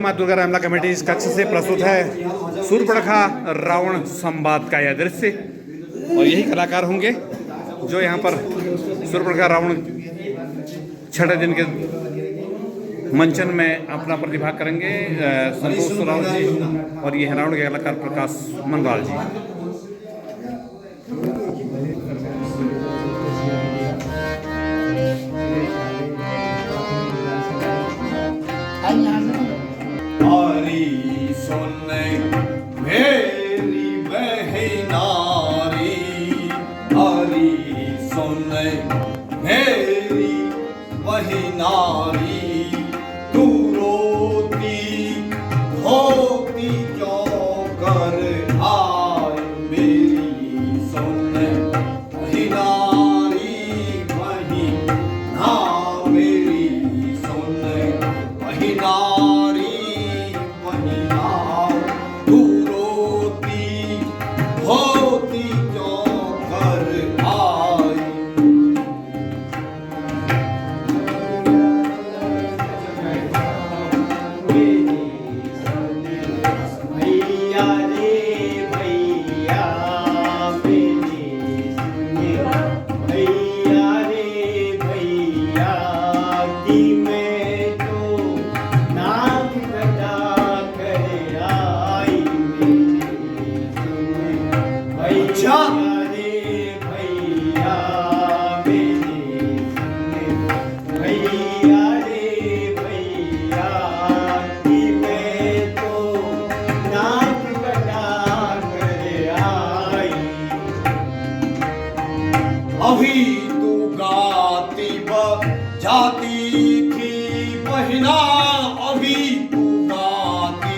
माँ दुर्गा रामला कमेटी इस कक्ष से प्रस्तुत है सूर्पणखा रावण संवाद का यह दृश्य और यही कलाकार होंगे जो यहाँ पर सूर्पणखा रावण छठे दिन के मंचन में अपना प्रतिभा करेंगे। संतोष रावण जी और ये है रावण के कलाकार प्रकाश मंगवाल जी। हरी सुने मेरी बहनारी, हरी सुने मेरी बहनारी, तू रोती धोती क्यों कर आए मेरी सुने बहनारी, बहना मेरी सुने बहनारी, अभी तू गाती जाती थी बहना, अभी तू गाती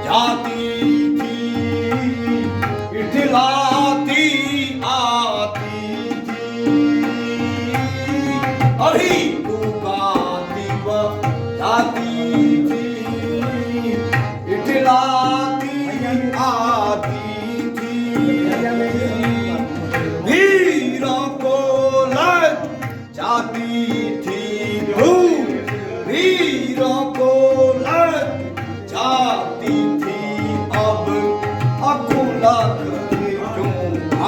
जाती थी, इठलाती आती थी, अभी तू गाती जाती थी, इठलाती आती थी, जाती थी वीरों को लड़ जाती थी, अब अकुला क्यों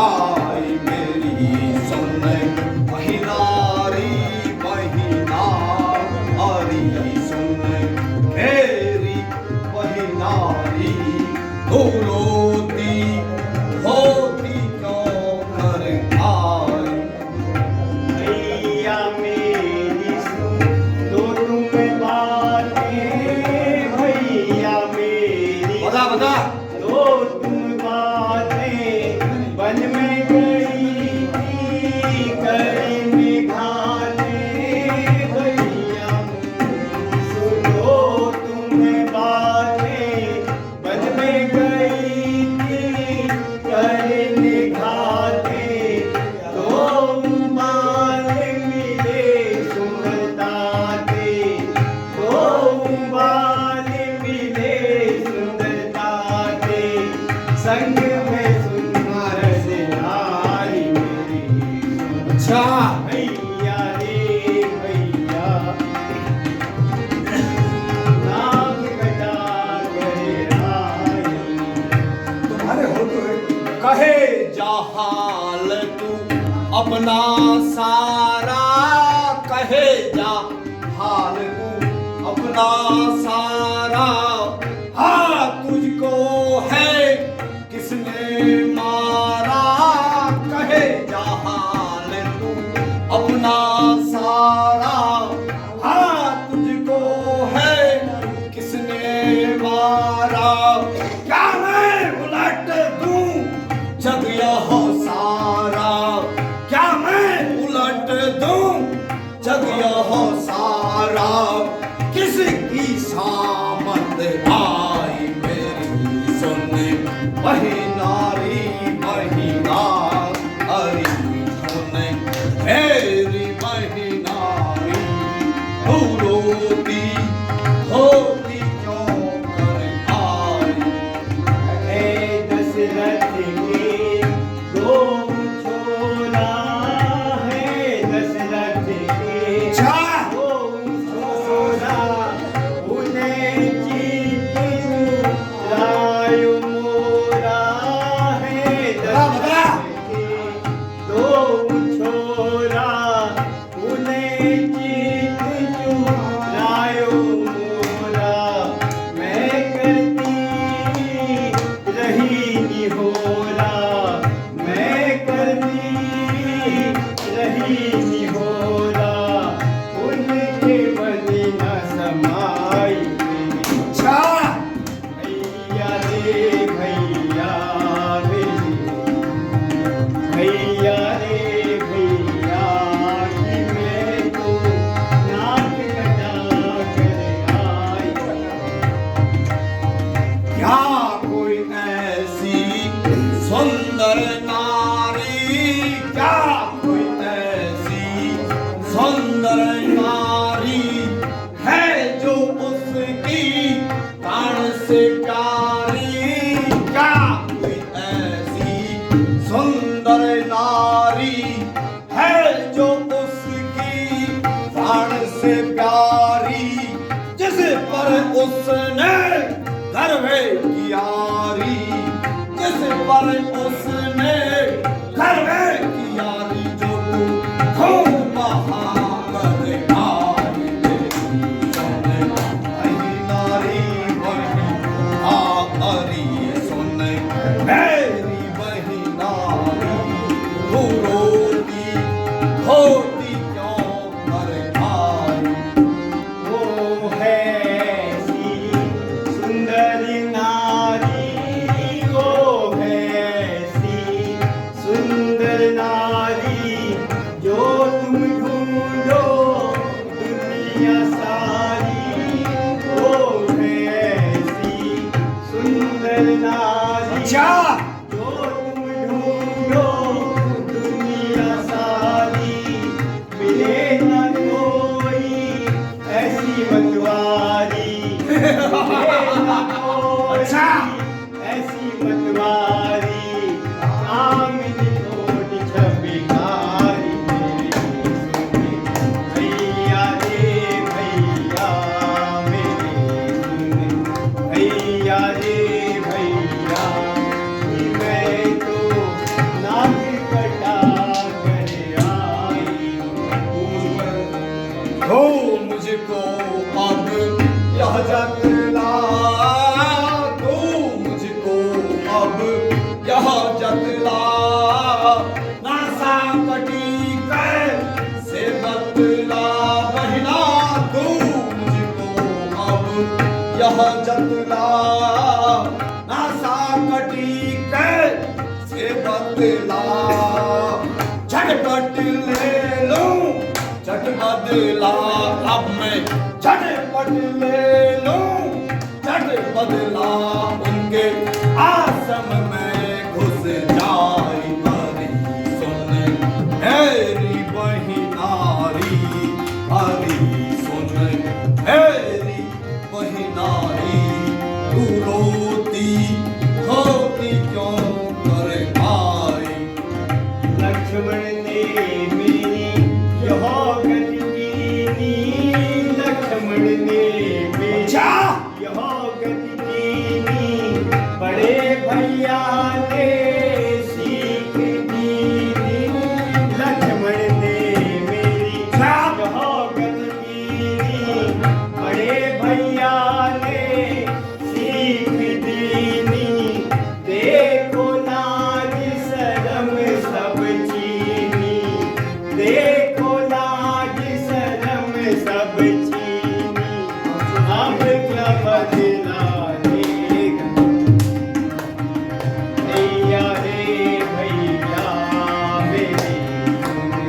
आई मेरी सुने बहनारी, बहनारी सुने मेरी बहनारी, तू रोती होती क्यों कर आई बता तो तुम बातें बन में गई थी करने घाने भैया, सुनो तुम बातें बन में गई थी करने घाने, तो बाल मिले सुनता थे, तो बाल मिले संग में सुंदर से नारी मेरी, अच्छा भैया रे भैया, नाम कटा करे आई, तुम्हारे हो तो कहे जा हाल तू अपना सारा, कहे जा हाल तू अपना सारा, हाँ तुझको है किसने मारा, कहे जा हाल तू अपना सारा, हाँ तुझको है किसने मारा, क्या मैं उलट दूं जग यह सारा, क्या मैं उलट दूं जग यह सारा, किसकी सामत आई मेरी सुने बहनारी, बहनारी सुने मेरी बहनारी, तू रोती होती क्यों कर आई उसने करवे की यारी, जिस पर उसने करवे की यारी, जो तू खूब बहा कर आई मेरी सोने वही नारी वही आरी, सुन मेरी वही नारी, तू रोती होती क्यों कर आई। वो है ऐसी सुंदर नारी, वो है ऐसी सुंदर नारी, जो तुम ढूंढो दुनिया सारी, वो है ऐसी सुंदर नारी, अच्छा जो तुम ढूंढो दुनिया सारी, मिले न कोई ऐसी मतवारी, मिले न कोई अच्छा। ऐसी मतवारी, आमिर कोट छबिकारी मेरी सुने, भैया रे भैया मेरे सुने, भैया रे भैया, मैं तो नाक कटा कर आई हूँ। हो मुझको अब यह जतला, तू मुझको अब यह जतला, नासा कटी कैसे बतला बहिना, तू मुझको अब यह जतला, नासा कटी कैसे बतला, झटपट ले लूं झट बदला, अब मैं झटपट ले लूं झट बदला, उनके आश्रम में घुस जाई मरी, सुन मेरी वही नारी हरी, सुन मेरी वही नारी, तू रोती होती क्यों कर आई। लक्ष्मण ने मेरी यह गति कीनी, लक्ष्मण ने मेरी अच्छा। यह गति कीनी, बड़े भैया ने सीख दीनी, लक्ष्मण ने मेरी यह गति कीनी, बड़े भैया ने सीख दीनी, देखो नाज शरम सब चीनी, देखो लाज शरम सब चीनी, अब क्या बदलाएगा। भैया रे भैया मेरे सुने,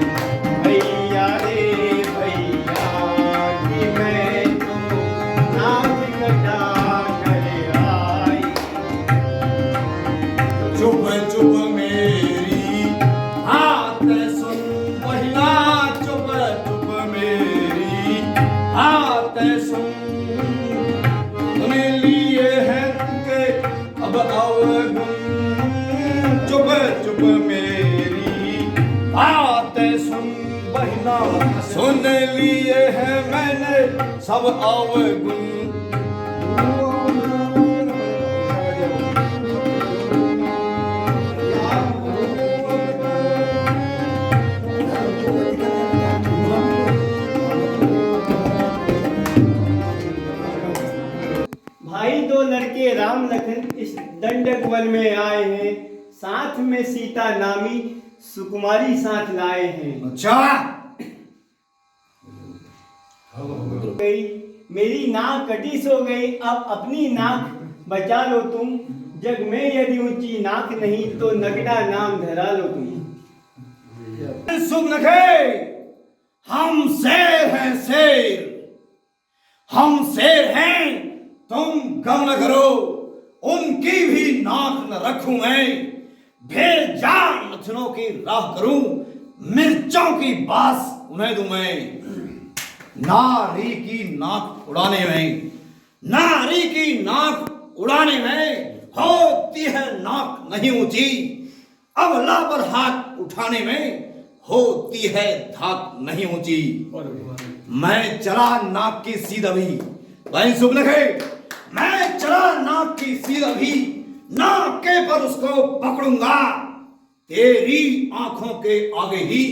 भैया रे भैया, कि मैं तो नाक कटा कर आई। चुप चुप मेरी हाथ सुन बहिना, चुप चुप मेरी हाथ सुन, तुम्हें लिए हैं के अब अवगुण, चुप चुप मेरी हाथ सुन बहिना, सुन लिए हैं मैंने सब अवगुण। भाई दो लड़के राम लखन इस दंडक वन में आए हैं, साथ में सीता नामी सुकुमारी साथ लाए हैं। अच्छा गई मेरी नाक कटी सो गई, अब अपनी नाक बचा लो तुम, जग में यदि ऊंची नाक नहीं तो नगड़ा नाम धरा लो तुम। सुन रखे, हम शेर हैं शेर, हम शेर हैं, तुम गम न करो, उनकी भी नाक न रखूं मैं, बेजान मथनों की राह करूं, मिर्चों की बास उन्हें दूं मैं। नारी की नाक उड़ाने में, नारी की नाक उड़ाने में होती है नाक नहीं ऊंची, अबला पर हाथ उठाने में होती है धाक नहीं ऊंची। मैं चला नाक की सीधवी, भाई सुन लगे, मैं चला नाक की सीधा भी नाक के पर उसको पकड़ूंगा, तेरी आंखों के आगे ही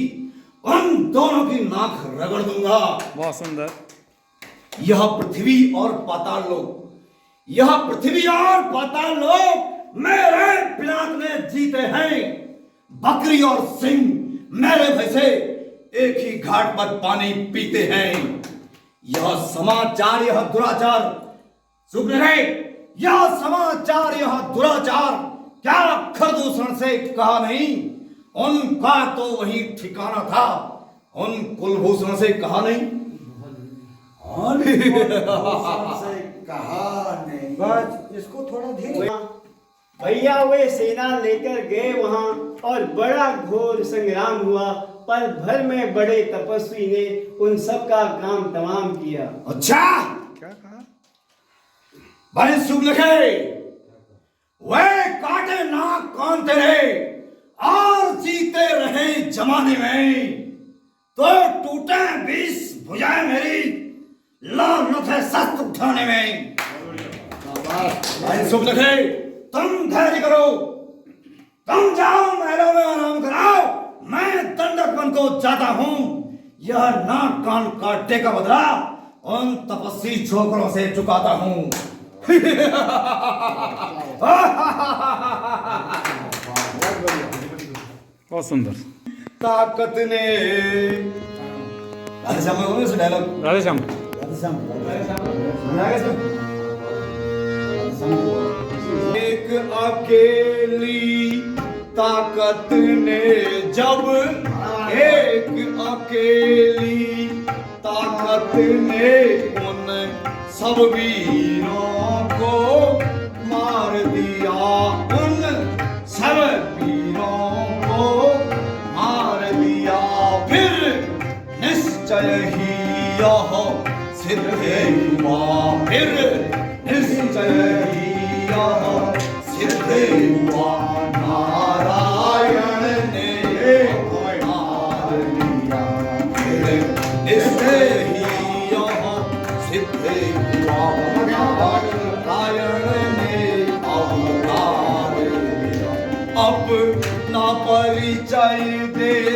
उन दोनों की नाक रगड़ दूंगा। बहुत सुंदर। यह पृथ्वी और पाताल लोक, यह पृथ्वी और पाताल लोक मेरे पिनाक में जीते हैं। बकरी और सिंह मेरे भय से एक ही घाट पर पानी पीते हैं। यह समाचार, यह दुराचार, सुन रहे, यह समाचार, यह दुराचार क्या खरदूषण से कहा नहीं? उनका तो वही ठिकाना था, उन कुलभूषण से कहा नहीं। कहा नहीं, बस इसको थोड़ा धीरे। भैया वे सेना लेकर गए वहां और बड़ा घोर संग्राम हुआ, पल भर में बड़े तपस्वी ने उन सब का काम तमाम किया। अच्छा, क्या कहा? भाई सुन लगे, वे काटे नाक कौन तेरे और जीते रहे जमाने में, तो टूटे 20 भुजाएं मेरी लानत है शस्त्र उठाने में। भाई सुन लगे, तुम धैर्य करो, तुम जाओ महलों में आराम कराओ, मैं दंडक बन को जाता हूं। यह नाक कान काटने का बदला उन तपस्वी छोकरों से चुकाता हूं। बहुत सुंदर। ताकत ने डायलॉग राधे श्याम। एक अकेली ताकत ने, जब एक अकेली ताकत ने उन सब वीरों को मार दिया, उन सब वीरों को मार दिया। फिर निश्चय ही यह सिद्ध हुआ, फिर निश्चय ही यह सिद्ध हुआ, नारायण ने मार दिया। फिर निश्चय ही यह सिद्ध हुआ, नारायण ने अवतार लिया। अपना परिचय देने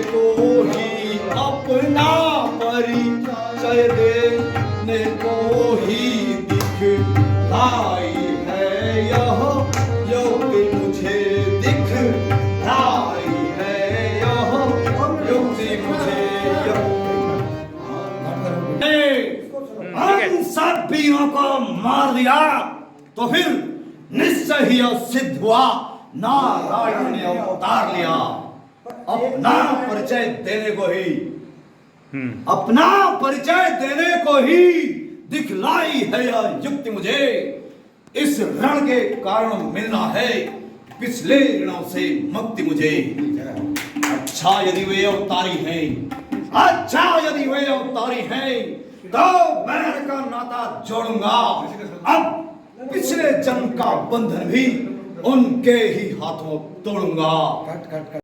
को ही, अपना परिचय देने को ही दिखलाई है यह युक्ति, मुझे दिखलाई है यह युक्ति, मुझे उन सब वीरों को मार दिया, तो फिर निश्चय ही यह सिद्ध हुआ, नारायण ने अवतार लिया। अपना परिचय देने को ही, अपना परिचय देने को ही दिखलाई है यह युक्ति, मुझे इस ऋण के कारण मिलना है पिछले ऋणों से मुक्ति मुझे। अच्छा यदि वे अवतारी हैं, अच्छा यदि वे अवतारी हैं, तो बैर का नाता जोड़ूंगा। अब पिछले जन्म का बंधन भी उनके ही हाथों तोड़ूंगा।